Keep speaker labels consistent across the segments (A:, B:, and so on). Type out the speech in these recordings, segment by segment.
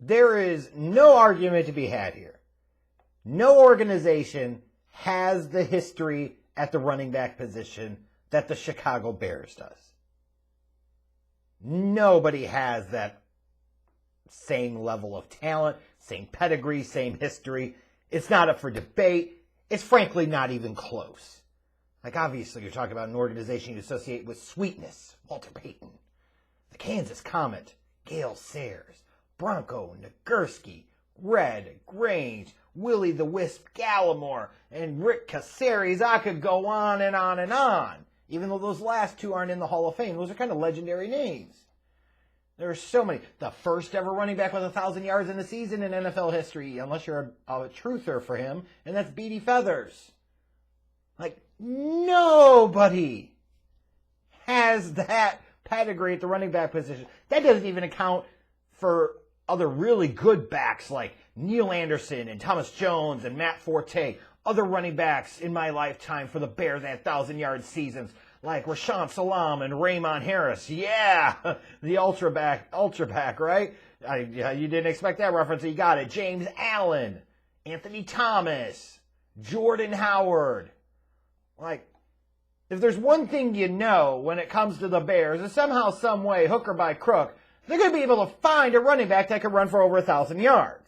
A: there is no argument to be had here. No organization has the history at the running back position that the Chicago Bears does. Nobody has that same level of talent, same pedigree, same history. It's not up for debate. It's frankly not even close. Like, obviously, you're talking about an organization you associate with sweetness, Walter Payton, the Kansas Comet, Gale Sayers, Bronco Nagurski, Red Grange, Willie the Wisp Gallimore, and Rick Caceres. I could go on and on and on. Even though those last two aren't in the Hall of Fame, those are kind of legendary names. There are so many. The first ever running back with 1,000 yards in a season in NFL history, unless you're a truther for him, and that's Beatty Feathers. Like, nobody has that pedigree at the running back position. That doesn't even account for other really good backs like Neil Anderson and Thomas Jones and Matt Forte. Other running backs in my lifetime for the Bears that 1,000-yard seasons, like Rashawn Salam and Raymond Harris. Yeah, the ultra back, right? You didn't expect that reference. You got it. James Allen, Anthony Thomas, Jordan Howard. Like, if there's one thing you know when it comes to the Bears, is somehow, some way, hook or by crook, they're going to be able to find a running back that can run for over 1,000 yards.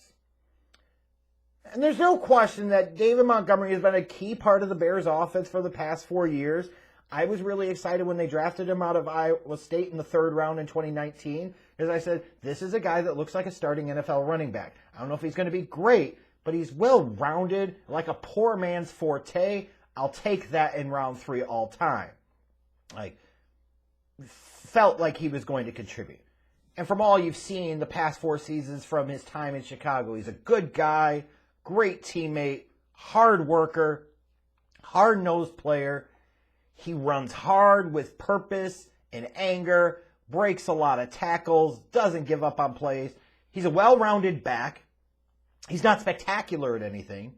A: And there's no question that David Montgomery has been a key part of the Bears' offense for the past 4 years. I was really excited when they drafted him out of Iowa State in the third round in 2019, because I said, this is a guy that looks like a starting NFL running back. I don't know if he's going to be great, but he's well-rounded, like a poor man's Forte. I'll take that in round 3 all time. Like, felt like he was going to contribute. And from all you've seen the past 4 seasons from his time in Chicago, he's a good guy, great teammate, hard worker, hard-nosed player. He runs hard with purpose and anger, breaks a lot of tackles, doesn't give up on plays. He's a well-rounded back. He's not spectacular at anything,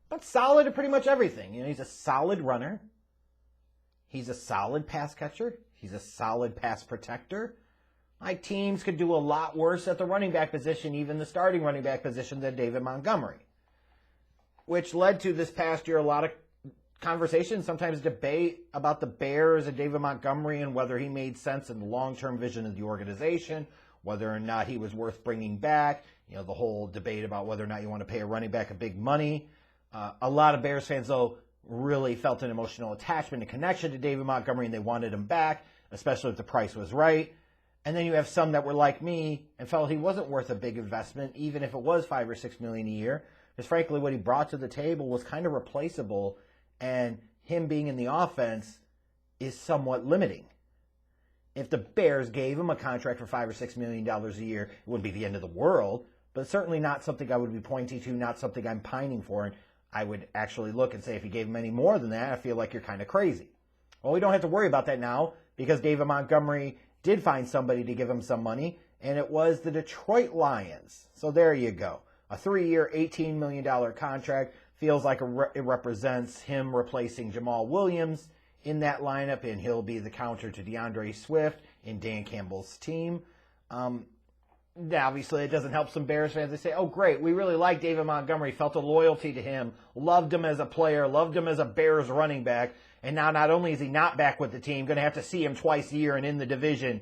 A: but solid at pretty much everything. He's a solid runner. He's a solid pass catcher. He's a solid pass protector. My teams could do a lot worse at the running back position, even the starting running back position, than David Montgomery, which led to this past year a lot of conversation, sometimes debate about the Bears and David Montgomery and whether he made sense in the long-term vision of the organization, whether or not he was worth bringing back. The whole debate about whether or not you want to pay a running back a big money. A lot of Bears fans, though, really felt an emotional attachment and connection to David Montgomery, and they wanted him back, especially if the price was right. And then you have some that were like me and felt he wasn't worth a big investment, even if it was $5 or $6 million a year, because frankly what he brought to the table was kind of replaceable, and him being in the offense is somewhat limiting. If the Bears gave him a contract for $5 or $6 million a year, it wouldn't be the end of the world, but certainly not something I would be pointing to, not something I'm pining for. And I would actually look and say, if you gave him any more than that, I feel like you're kind of crazy. Well, we don't have to worry about that now, because David Montgomery did find somebody to give him some money, and it was the Detroit Lions. So there you go. A 3-year, $18 million contract. Feels like it represents him replacing Jamal Williams in that lineup, and he'll be the counter to DeAndre Swift in Dan Campbell's team. Obviously, it doesn't help some Bears fans. They say, oh, great, we really like David Montgomery, felt a loyalty to him, loved him as a player, loved him as a Bears running back, and now not only is he not back with the team, going to have to see him twice a year and in the division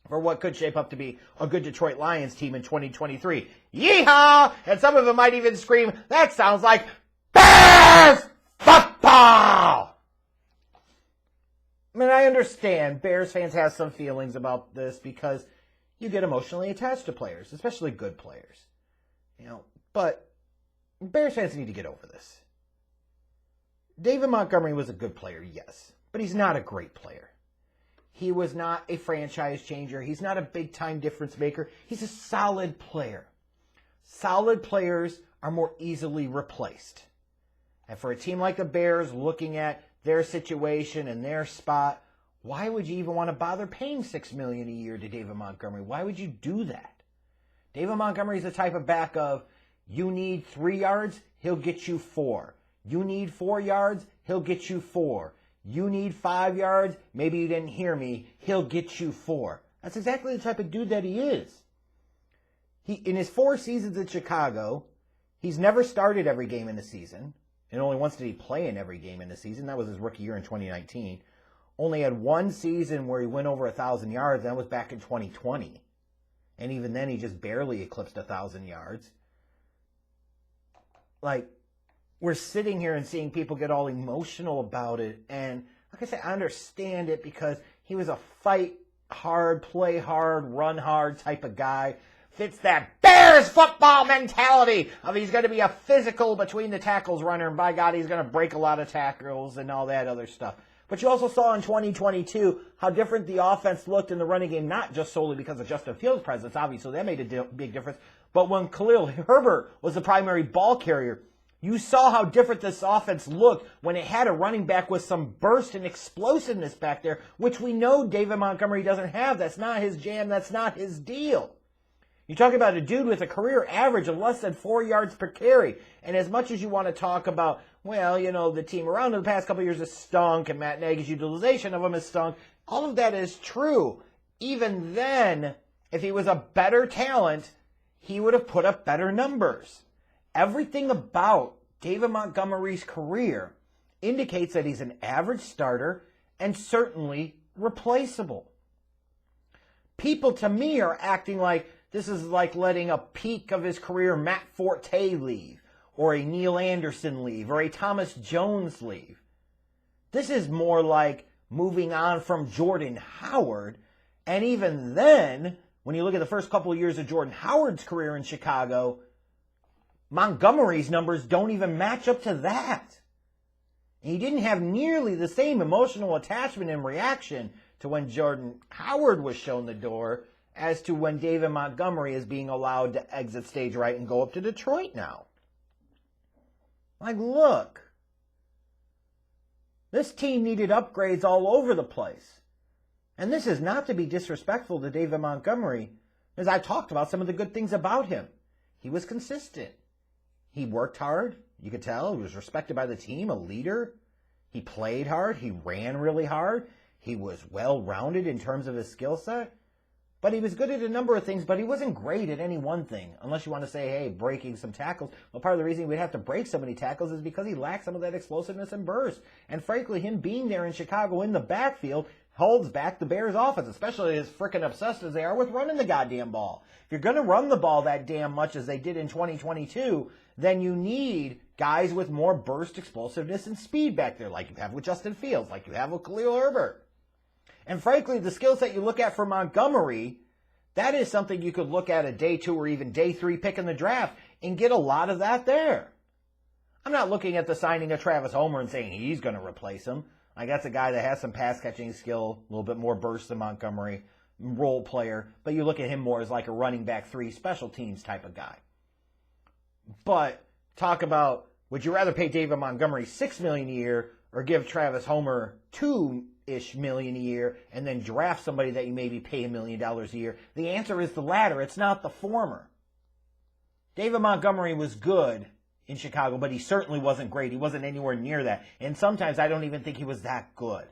A: for what could shape up to be a good Detroit Lions team in 2023. Yeehaw! And some of them might even scream, that sounds like Bears football! I mean, I understand Bears fans have some feelings about this because you get emotionally attached to players, especially good players. But Bears fans need to get over this. David Montgomery was a good player, yes, but he's not a great player. He was not a franchise changer. He's not a big-time difference maker. He's a solid player. Solid players are more easily replaced. And for a team like the Bears, looking at their situation and their spot, why would you even want to bother paying $6 million a year to David Montgomery? Why would you do that? David Montgomery is the type of back of, you need 3 yards, he'll get you 4. You need 4 yards, he'll get you 4. You need 5 yards, maybe you didn't hear me, he'll get you 4. That's exactly the type of dude that he is. in his 4 seasons in Chicago, he's never started every game in the season, and only once did he play in every game in the season. That was his rookie year in 2019. Only had 1 season where he went over 1,000 yards. That was back in 2020. And even then, he just barely eclipsed 1,000 yards. Like, we're sitting here and seeing people get all emotional about it. And like I said, I understand it because he was a fight hard, play hard, run hard type of guy. Fits that Bears football mentality of he's going to be a physical between the tackles runner, and by God, he's going to break a lot of tackles and all that other stuff. But you also saw in 2022 how different the offense looked in the running game, not just solely because of Justin Fields' presence, obviously that made a big difference, but when Khalil Herbert was the primary ball carrier, you saw how different this offense looked when it had a running back with some burst and explosiveness back there, which we know David Montgomery doesn't have. That's not his jam. That's not his deal. You talk about a dude with a career average of less than 4 yards per carry. And as much as you want to talk about, well, you know, the team around him the past couple of years has stunk and Matt Nagy's utilization of him has stunk, all of that is true. Even then, if he was a better talent, he would have put up better numbers. Everything about David Montgomery's career indicates that he's an average starter and certainly replaceable. People, to me, are acting like this is like letting a peak of his career Matt Forte leave, or a Neil Anderson leave, or a Thomas Jones leave. This is more like moving on from Jordan Howard, and even then, when you look at the first couple of years of Jordan Howard's career in Chicago, Montgomery's numbers don't even match up to that. And he didn't have nearly the same emotional attachment and reaction to when Jordan Howard was shown the door as to when David Montgomery is being allowed to exit stage right and go up to Detroit now. Like, look, this team needed upgrades all over the place. And this is not to be disrespectful to David Montgomery, as I talked about some of the good things about him. He was consistent. He worked hard. You could tell he was respected by the team, a leader. He played hard. He ran really hard. He was well-rounded in terms of his skill set. But he was good at a number of things, but he wasn't great at any one thing. Unless you want to say, hey, breaking some tackles. Well, part of the reason we'd have to break so many tackles is because he lacked some of that explosiveness and burst. And frankly, him being there in Chicago in the backfield holds back the Bears' offense, especially as freaking obsessed as they are with running the goddamn ball. If you're going to run the ball that damn much as they did in 2022, then you need guys with more burst, explosiveness, and speed back there, like you have with Justin Fields, like you have with Khalil Herbert. And frankly, the skill set you look at for Montgomery, that is something you could look at a day 2 or even day 3 pick in the draft and get a lot of that there. I'm not looking at the signing of Travis Homer and saying he's going to replace him. Like, that's a guy that has some pass catching skill, a little bit more burst than Montgomery, role player, but you look at him more as like a running back 3 special teams type of guy. But talk about, would you rather pay David Montgomery $6 million a year or give Travis Homer $2-ish million a year and then draft somebody that you maybe pay $1 million a year? The answer is the latter. It's not the former. David Montgomery was good in Chicago, but he certainly wasn't great. He wasn't anywhere near that. And sometimes I don't even think he was that good.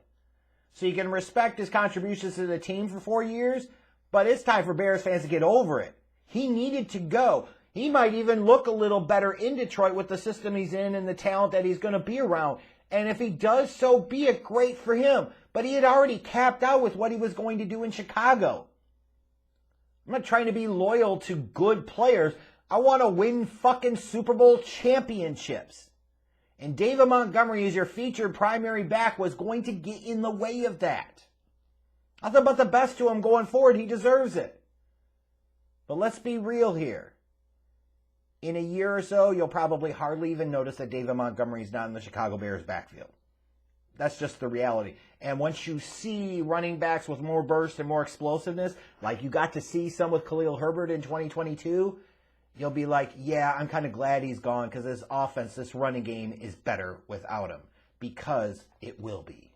A: So you can respect his contributions to the team for 4 years, but it's time for Bears fans to get over it. He needed to go. He might even look a little better in Detroit with the system he's in and the talent that he's going to be around. And if he does so, be it great for him. But he had already capped out with what he was going to do in Chicago. I'm not trying to be loyal to good players. I want to win fucking Super Bowl championships. And David Montgomery as your featured primary back was going to get in the way of that. Nothing but the best to him going forward. He deserves it. But let's be real here. In a year or so, you'll probably hardly even notice that David Montgomery's not in the Chicago Bears backfield. That's just the reality. And once you see running backs with more burst and more explosiveness, like you got to see some with Khalil Herbert in 2022, you'll be like, yeah, I'm kind of glad he's gone because this offense, this running game is better without him. Because it will be.